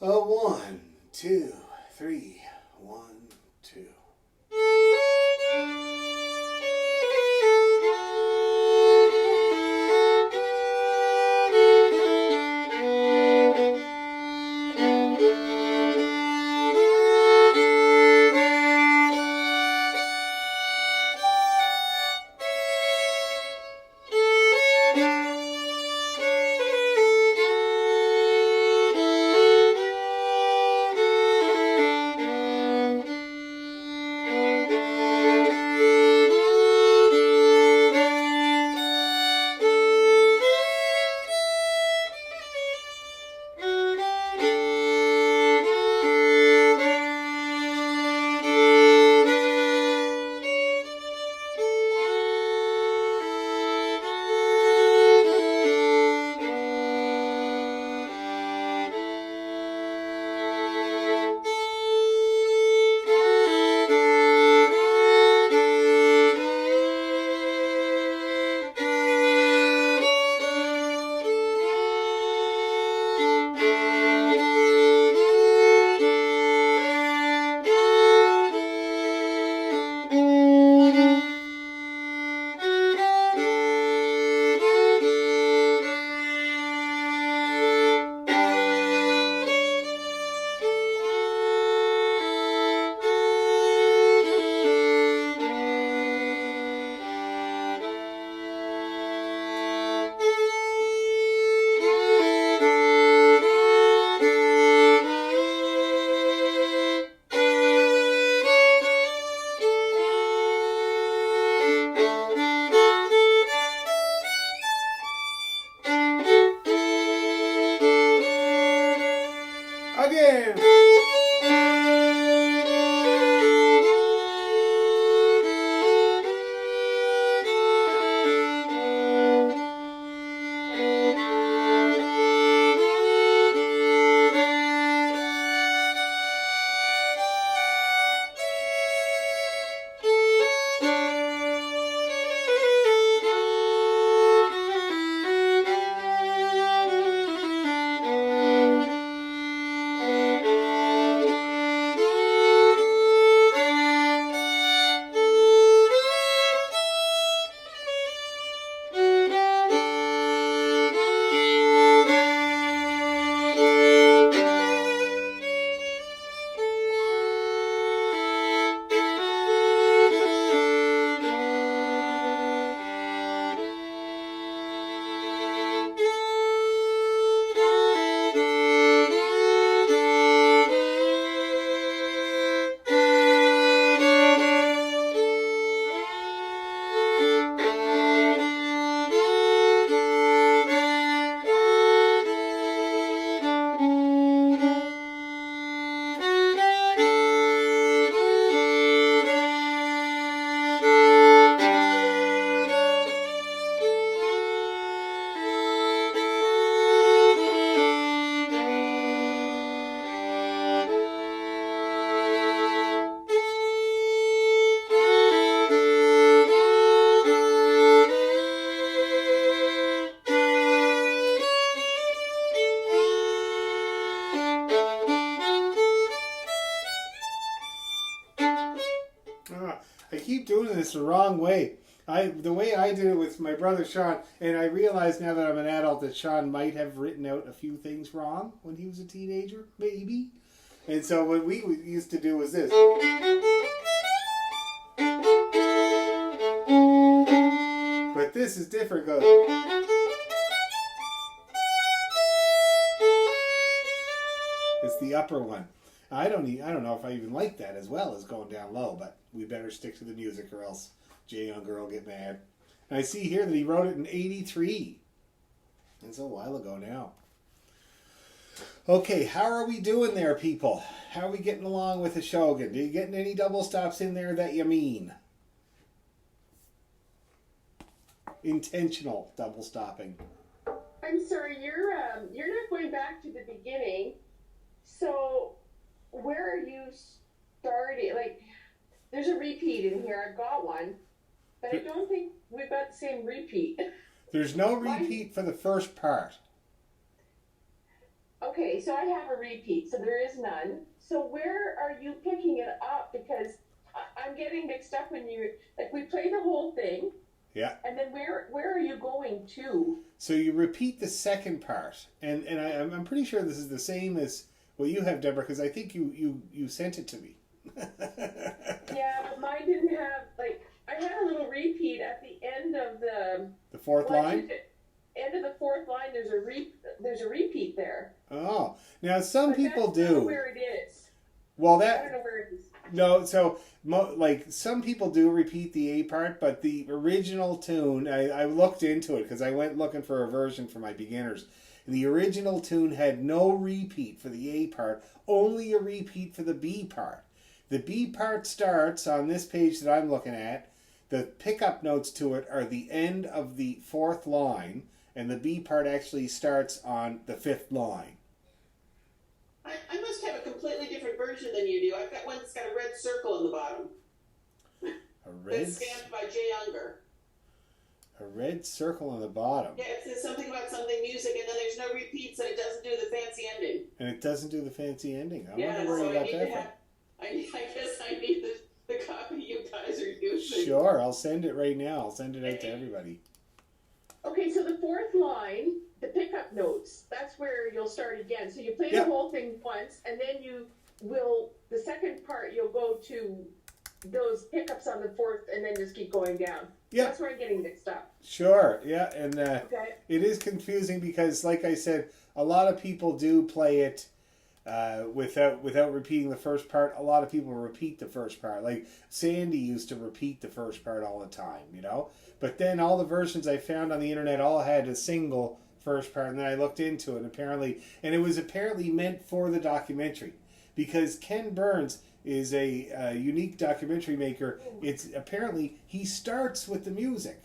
1, 2, 3, 1, 2. Again. I keep doing this the wrong way. The way I did it with my brother Sean, and I realize now that I'm an adult that Sean might have written out a few things wrong when he was a teenager, maybe. And so what we used to do was this. But this is different. Goes. It's the upper one. I don't know if I even like that as well as going down low, but we better stick to the music or else Jay Younger will get mad. And I see here that he wrote it in 83. It's a while ago now. Okay, how are we doing there, people? How are we getting along with the Shogun? Are you getting any double stops in there that you mean? Intentional double stopping. I'm sorry, you're not going back to the beginning. So where are you starting? Like, there's a repeat in here. I've got one, but I don't think we've got the same repeat. There's no repeat for the first part. Okay, so I have a repeat, so there is none. So where are you picking it up? Because I'm getting mixed up when we play the whole thing. Yeah. And then where are you going to? So you repeat the second part, and I'm pretty sure this is the same as what you have, Deborah, because I think you sent it to me. Yeah, but mine didn't have, I had a little repeat at the end of the fourth line? End of the fourth line, there's a repeat there. Oh, now some people do. I don't know where it is. Well, I don't know where it is. No, so some people do repeat the A part, but the original tune, I looked into it because I went looking for a version for my beginners. And the original tune had no repeat for the A part, only a repeat for the B part. The B part starts on this page that I'm looking at. The pickup notes to it are the end of the fourth line, and the B part actually starts on the fifth line. I must have a completely different version than you do. I've got one that's got a red circle in the bottom. A red? That's stamped by Jay Younger. A red circle on the bottom. Yeah, it says something about something music, and then there's no repeats, and it doesn't do the fancy ending. And it doesn't do the fancy ending. I Yeah, wonder where so you I got need that to from. have. I guess I need the copy you guys are using. Sure, I'll send it right now. I'll send it out to everybody. Okay, so the fourth line, the pickup notes, that's where you'll start again. So you play Yeah. the whole thing once, and then the second part, you'll go to those pickups on the fourth, and then just keep going down. Yeah. That's where I'm getting mixed up. Sure, yeah, and Okay. it is confusing because, like I said, a lot of people do play it without repeating the first part. A lot of people repeat the first part. Like Sandy used to repeat the first part all the time, you know. But then all the versions I found on the internet all had a single first part, and then I looked into it. And it was apparently meant for the documentary, because Ken Burns is a unique documentary maker. It's apparently he starts with the music,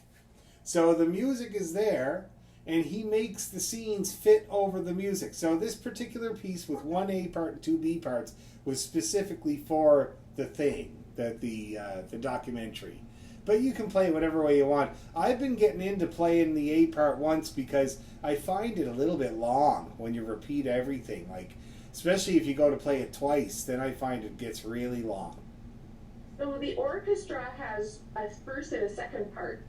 so the music is there, and he makes the scenes fit over the music. So this particular piece with 1A part and 2B parts was specifically for the thing, the documentary. But you can play it whatever way you want. I've been getting into playing the A part once because I find it a little bit long when you repeat everything. Like, especially if you go to play it twice, then I find it gets really long. So the orchestra has a first and a second part.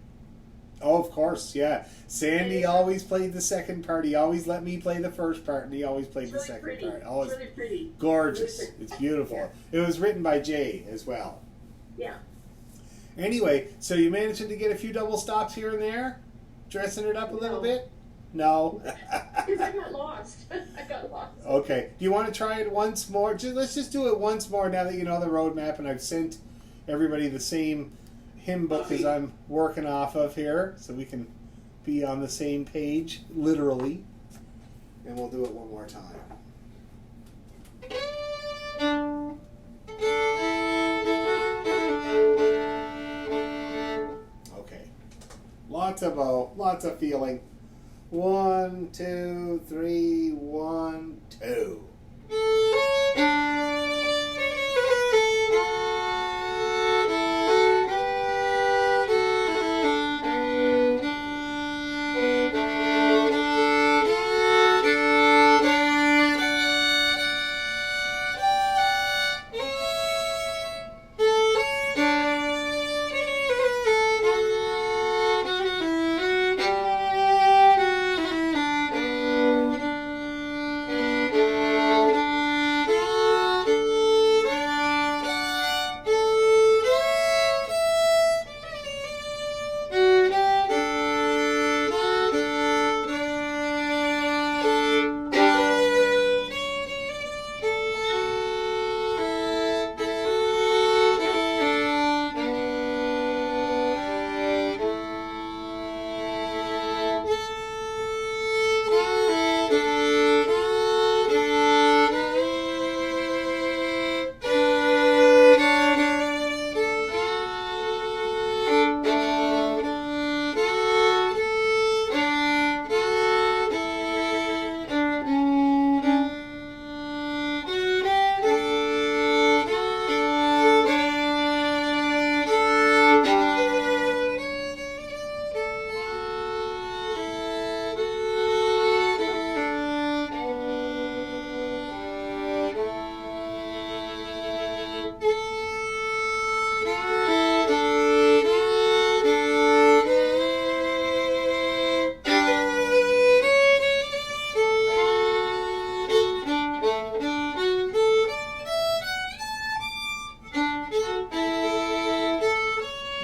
Oh, of course, yeah. Sandy always played the second part. He always let me play the first part, and he always played the second pretty. part. Oh, It's really pretty. gorgeous. Really pretty. It's beautiful. Yeah. It was written by Jay as well. Yeah. Anyway, so you managed to get a few double stops here and there? Dressing it up a little No. bit? No. Because I got lost. I got lost. Okay. Do you want to try it once more? Let's just do it once more now that you know the roadmap, and I've sent everybody the same hymn book as I'm working off of here, so we can be on the same page, literally. And we'll do it one more time. Okay. Lots of bow, lots of feeling. 1, 2, 3, 1, 2.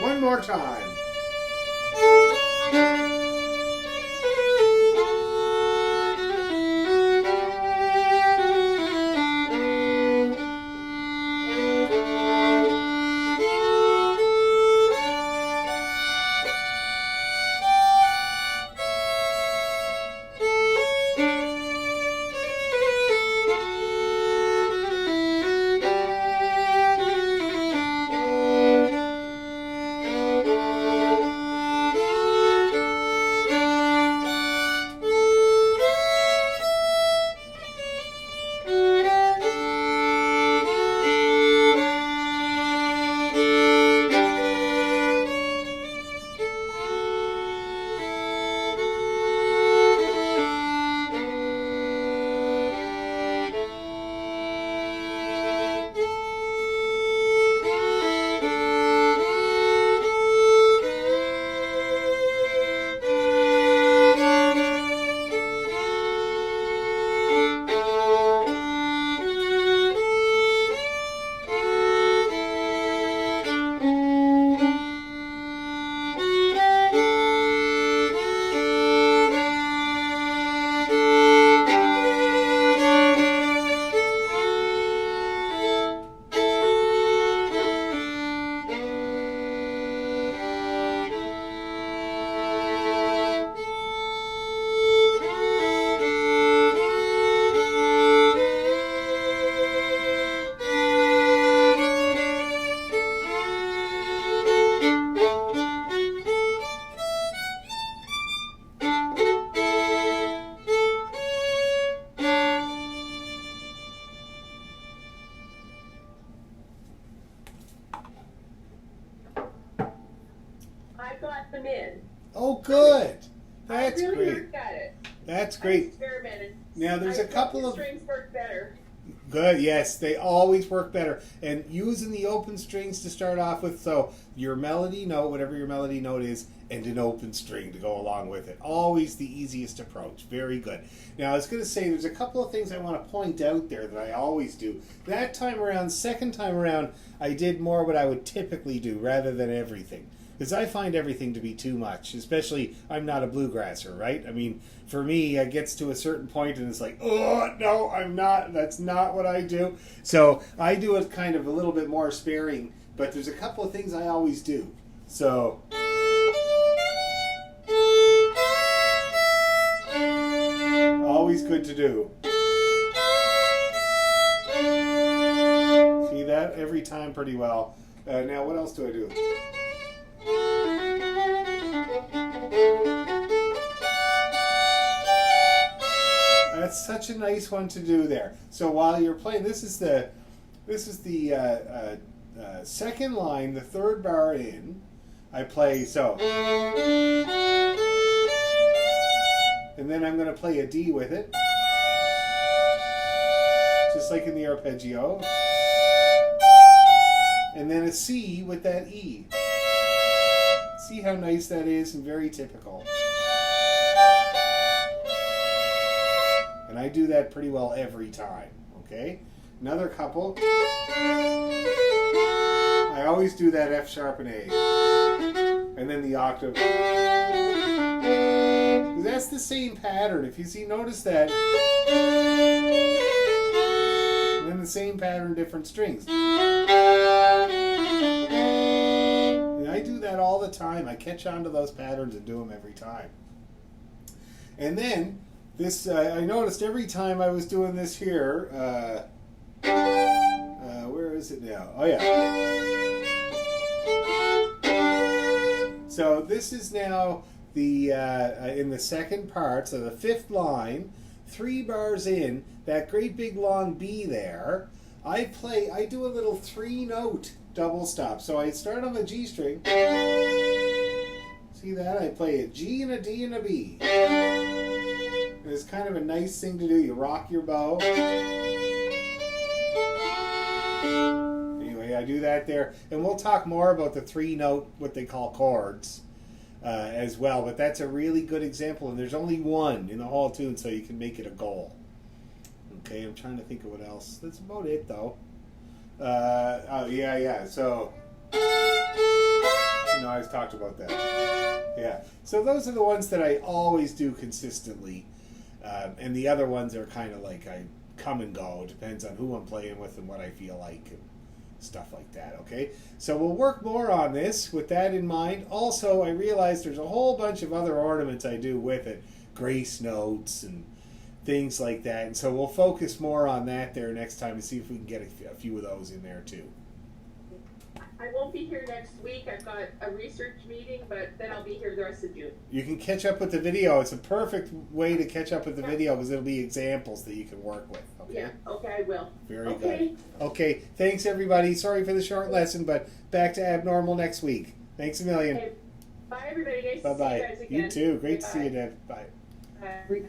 One more time. them in. Oh, good. That's I really great. looked at it. That's I great. experimented. Now, there's I a couple thought of... the strings work better. Good, yes, they always work better. And using the open strings to start off with, so your melody note, whatever your melody note is, and an open string to go along with it. Always the easiest approach. Very good. Now, I was going to say, there's a couple of things I want to point out there that I always do. That time around, second time around, I did more what I would typically do rather than everything. Because I find everything to be too much, especially I'm not a bluegrasser, right? I mean, for me, it gets to a certain point and it's like, oh, no, I'm not. That's not what I do. So I do it kind of a little bit more sparing, but there's a couple of things I always do. So... always good to do. See that? Every time pretty well. Now, what else do I do? That's such a nice one to do there. So while you're playing, this is the second line, the third bar in. I play so, and then I'm going to play a D with it, just like in the arpeggio, and then a C with that E. See how nice that is and very typical. And I do that pretty well every time, okay? Another couple. I always do that F sharp and A. And then the octave. That's the same pattern. If you see, notice that. And then the same pattern, different strings. And I do that all the time. I catch on to those patterns and do them every time. And then, this, I noticed every time I was doing this here, where is it now? Oh yeah. So this is now the in the second part, so the fifth line, 3 bars in, that great big long B there, I do a little 3-note double stop. So I start on the G string. See that? I play a G and a D and a B. And it's kind of a nice thing to do. You rock your bow. Anyway, I do that there. And we'll talk more about the 3-note, what they call chords, as well. But that's a really good example. And there's only one in the whole tune, so you can make it a goal. Okay, I'm trying to think of what else. That's about it, though. Oh, yeah. So, I always talked about that. Yeah. So those are the ones that I always do consistently. And the other ones are kind of like I come and go. It depends on who I'm playing with and what I feel like and stuff like that, okay? So we'll work more on this with that in mind. Also, I realized there's a whole bunch of other ornaments I do with it. Grace notes and things like that. And so we'll focus more on that there next time and see if we can get a few of those in there too. I won't be here next week. I've got a research meeting, but then I'll be here the rest of June. You can catch up with the video. It's a perfect way to catch up with the video because it'll be examples that you can work with. Okay? Yeah, okay, I will. Very good. Okay, thanks everybody. Sorry for the short lesson, but back to abnormal next week. Thanks a million. Okay. Bye, everybody. Nice to see you Bye-bye. guys again. You too. Great to see Bye. you, Deb. Bye. Bye.